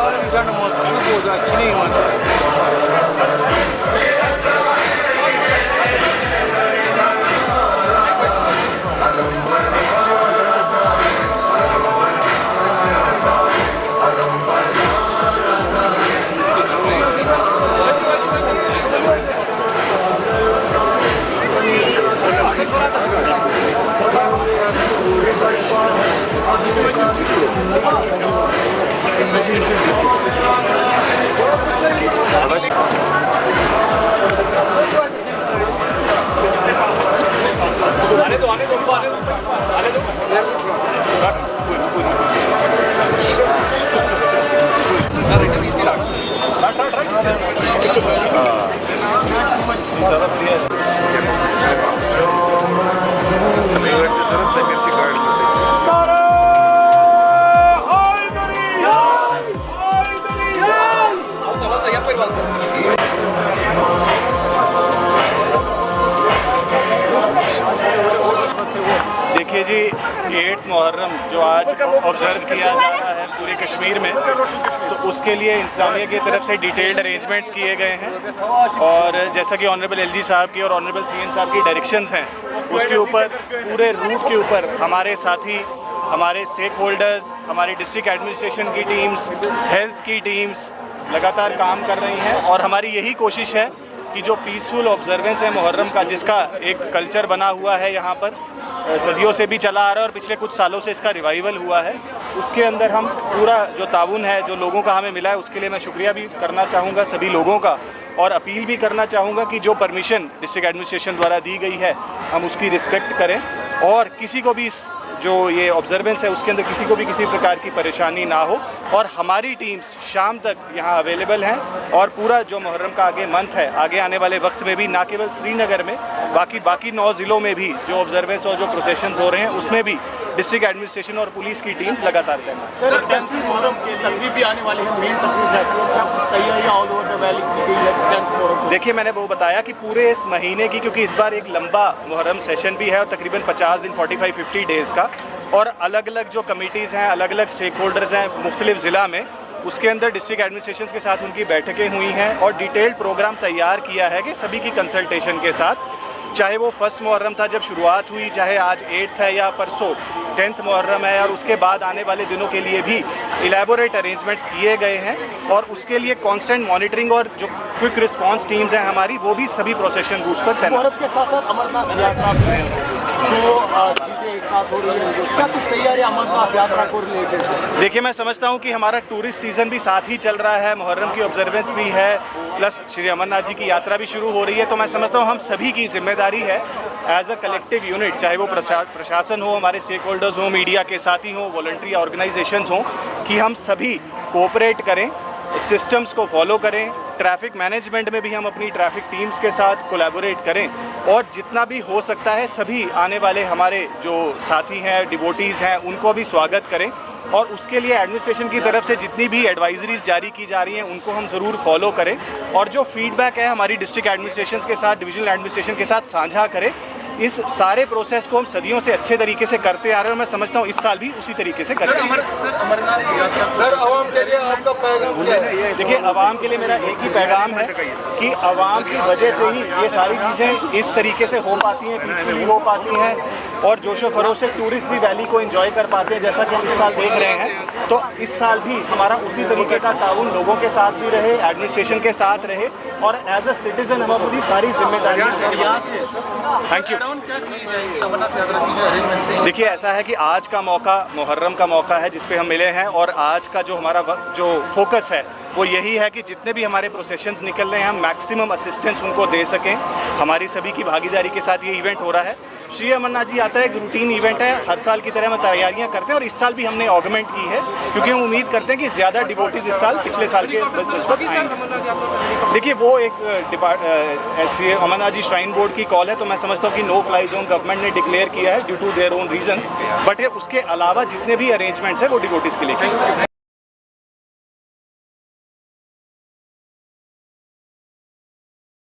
사흘 일하는 뭐 쉬고 진행이 왔어요. देखिए जी, 8th मुहर्रम जो आज ऑब्ज़र्व किया जा रहा है पूरे कश्मीर में, तो उसके लिए इंतज़ामिया की तरफ से डिटेल्ड अरेंजमेंट्स किए गए हैं और जैसा कि ऑनरेबल एलजी साहब की और ऑनरेबल सीएम साहब की डायरेक्शंस हैं, उसके ऊपर पूरे रूट के ऊपर हमारे साथी, हमारे स्टेक होल्डर्स, हमारी डिस्ट्रिक्ट एडमिनिस्ट्रेशन की टीम्स, हेल्थ की टीम्स लगातार काम कर रही हैं और हमारी यही कोशिश है कि जो पीसफुल ऑब्जर्वेंस है मुहर्रम का, जिसका एक कल्चर बना हुआ है यहाँ पर, सदियों से भी चला आ रहा है और पिछले कुछ सालों से इसका रिवाइवल हुआ है, उसके अंदर हम पूरा जो ताउन है, जो लोगों का हमें मिला है, उसके लिए मैं शुक्रिया भी करना चाहूँगा सभी लोगों का और अपील भी करना चाहूँगा कि जो परमिशन डिस्ट्रिक्ट एडमिनिस्ट्रेशन द्वारा दी गई है हम उसकी रिस्पेक्ट करें और किसी को भी जो ये ऑब्जर्वेंस है उसके अंदर किसी को भी किसी प्रकार की परेशानी ना हो और हमारी टीम्स शाम तक यहाँ अवेलेबल हैं और पूरा जो मुहर्रम का आगे मंथ है, आगे आने वाले वक्त में भी ना केवल श्रीनगर में बाकी 9 ज़िलों में भी जो ऑब्जर्वेंस और जो प्रोसेशंस हो रहे हैं उसमें भी डिस्ट्रिक्ट एडमिनिस्ट्रेशन और पुलिस की टीम्स लगातार तैनात। सर, 10वीं मुहर्रम की तकरीब भी आने वाली है, मेन तकरीब है, क्या कुछ तैयारियां ऑल ओवर द वैली की गई है 10th मुहर्रम? देखिए, मैंने वो बताया कि पूरे इस महीने की, क्योंकि इस बार एक लंबा मुहर्रम सेशन भी है और तकरीबन 50 दिन 45-50 डेज़ का, और अलग अलग जो कमिटीज़ हैं, अलग अलग स्टेक होल्डर्स हैं मुख्तलिफ ज़िला में, उसके अंदर डिस्ट्रिक्ट एडमिनिस्ट्रेशन के साथ उनकी बैठकें हुई हैं और डिटेल्ड प्रोग्राम तैयार किया है कि सभी की कंसल्टेशन के साथ, चाहे वो फर्स्ट मुहर्रम था जब शुरुआत हुई, चाहे आज 8th है या परसों 10th मुहर्रम है, और उसके बाद आने वाले दिनों के लिए भी इलेबोरेट अरेंजमेंट्स किए गए हैं और उसके लिए कांस्टेंट मॉनिटरिंग और जो क्विक रिस्पांस टीम्स हैं हमारी, वो भी सभी प्रोसेशन रूट्स पर तैनात। मुहर्रम के साथ साथ अमरनाथ यात्रा दो चीज़ें एक साथ हो रही है, क्या कुछ तैयारी अमरनाथ यात्रा को रिलेटेड? देखिए, मैं समझता हूँ कि हमारा टूरिस्ट सीज़न भी साथ ही चल रहा है, मुहर्रम की ऑब्जर्वेंस भी है, प्लस श्री अमरनाथ जी की यात्रा भी शुरू हो रही है, तो मैं समझता हूँ हम सभी की जिम्मेदारी है एज अ कलेक्टिव यूनिट, चाहे वो प्रशासन हो, हमारे स्टेक होल्डर्स हों, मीडिया के साथी हों, वॉलंटरी ऑर्गेनाइजेशंस हों, कि हम सभी कोऑपरेट करें, सिस्टम्स को फॉलो करें, ट्रैफिक मैनेजमेंट में भी हम अपनी ट्रैफिक टीम्स के साथ कोलैबोरेट करें और जितना भी हो सकता है सभी आने वाले हमारे जो साथी हैं, डिवोटीज़ हैं, उनको भी स्वागत करें और उसके लिए एडमिनिस्ट्रेशन की तरफ से जितनी भी एडवाइजरीज जारी की जा रही हैं उनको हम ज़रूर फॉलो करें और जो फीडबैक है हमारी डिस्ट्रिक्ट एडमिनिस्ट्रेशन के साथ, डिविजनल एडमिनिस्ट्रेशन के साथ साझा करें। इस सारे प्रोसेस को हम सदियों से अच्छे तरीके से करते आ रहे हैं और मैं समझता हूँ इस साल भी उसी तरीके से करते हैं। सर, आवाम के लिए आपका पैगाम क्या है? देखिए, आवाम के लिए मेरा एक ही पैगाम है कि आवाम की वजह से ही ये सारी चीज़ें इस तरीके से हो पाती हैं, पीसफुली हो पाती हैं और जोशो खरोश से टूरिस्ट भी वैली को एंजॉय कर पाते हैं, जैसा कि हम इस साल देख रहे हैं। तो इस साल भी हमारा उसी तरीके का ताउन लोगों के साथ भी रहे, एडमिनिस्ट्रेशन के साथ रहे और एज अ सिटीजन हम अपनी सारी जिम्मेदारियाँ। Thank you. देखिए, ऐसा है कि आज का मौका मुहर्रम का मौका है जिस पे हम मिले हैं और आज का जो हमारा जो फोकस है वो यही है कि जितने भी हमारे प्रोसेशंस निकल रहे हैं हम मैक्सिमम असिस्टेंस उनको दे सकें। हमारी सभी की भागीदारी के साथ ये इवेंट हो रहा है। श्री अमरनाथ जी यात्रा एक रूटीन इवेंट है, हर साल की तरह हम तैयारियां करते हैं और इस साल भी हमने ऑगमेंट की है क्योंकि हम उम्मीद करते हैं कि ज़्यादा डिवोटीज इस साल पिछले साल के वक्त आएंगे। देखिए, वो एक श्री अमरनाथ जी श्राइन बोर्ड की कॉल है, तो मैं समझता हूँ कि नो फ्लाई जोन गवर्नमेंट ने डिक्लेयर किया है due to their own reasons, but उसके अलावा जितने भी अरेंजमेंट्स हैं वो डिवोटीज़ के लिए किए जाएंगे।